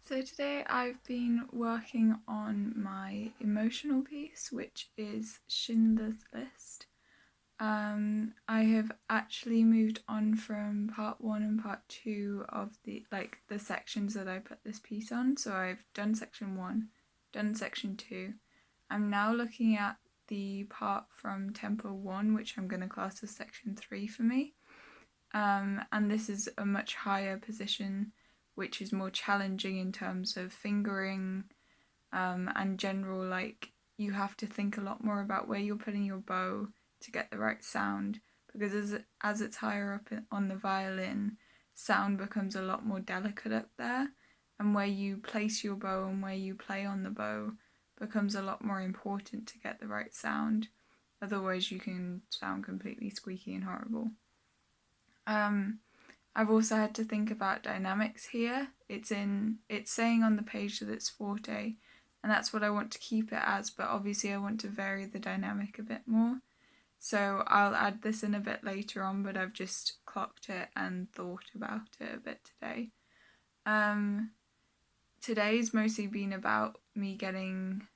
So today I've been working on my emotional piece, which is Schindler's List. I have actually moved on from part 1 and part 2 of the sections that I put this piece on. So I've done section 1, done section 2. I'm now looking at the part from tempo 1, which I'm going to class as section 3 for me. And this is a much higher position, which is more challenging in terms of fingering and general, you have to think a lot more about where you're putting your bow to get the right sound, because as it's higher up on the violin, sound becomes a lot more delicate up there, and where you place your bow and where you play on the bow becomes a lot more important to get the right sound. Otherwise you can sound completely squeaky and horrible. I've also had to think about dynamics here. It's saying on the page that it's forte, and that's what I want to keep it as, but obviously I want to vary the dynamic a bit more. So I'll add this in a bit later on, but I've just clocked it and thought about it a bit today. Today's mostly been about me getting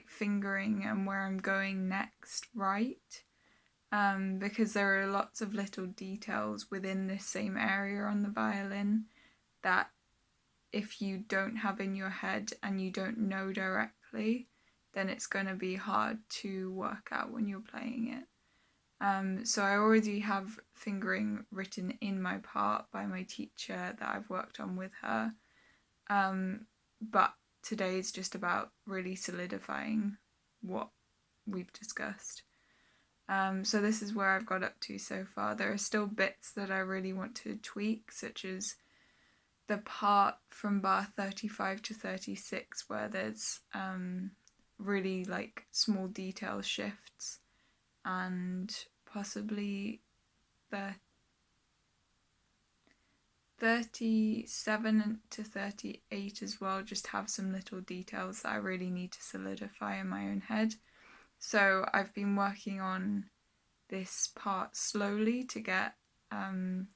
fingering and where I'm going next right. Because there are lots of little details within this same area on the violin that if you don't have in your head and you don't know directly, then it's going to be hard to work out when you're playing it. So I already have fingering written in my part by my teacher that I've worked on with her. But today is just about really solidifying what we've discussed. So this is where I've got up to so far. There are still bits that I really want to tweak, such as the part from bar 35 to 36 where there's really small detail shifts, and possibly the 37 to 38 as well, just have some little details that I really need to solidify in my own head. So I've been working on this part slowly to get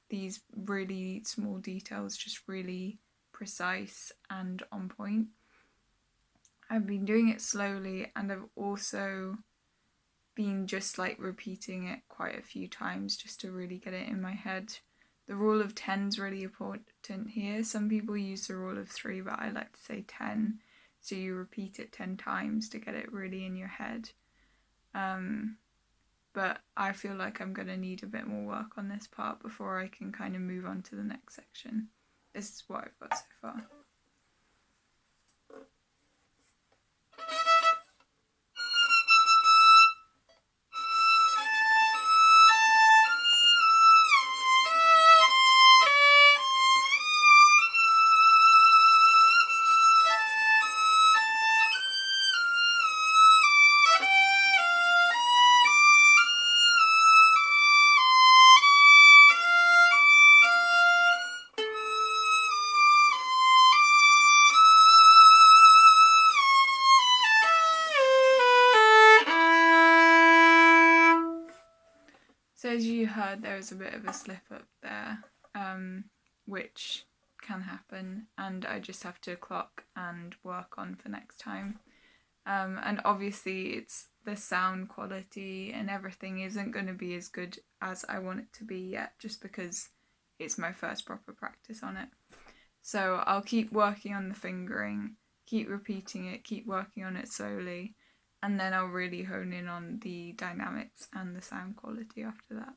these really small details just really precise and on point. I've been doing it slowly, and I've also been just repeating it quite a few times just to really get it in my head. The rule of 10 is really important here. Some people use the rule of 3, but I like to say 10. So you repeat it 10 times to get it really in your head. But I feel like I'm going to need a bit more work on this part before I can kind of move on to the next section. This is what I've got so far. So as you heard, there was a bit of a slip up there, which can happen, and I just have to clock and work on for next time. And obviously it's the sound quality and everything isn't going to be as good as I want it to be yet, just because it's my first proper practice on it. So I'll keep working on the fingering, keep repeating it, keep working on it slowly, and then I'll really hone in on the dynamics and the sound quality after that.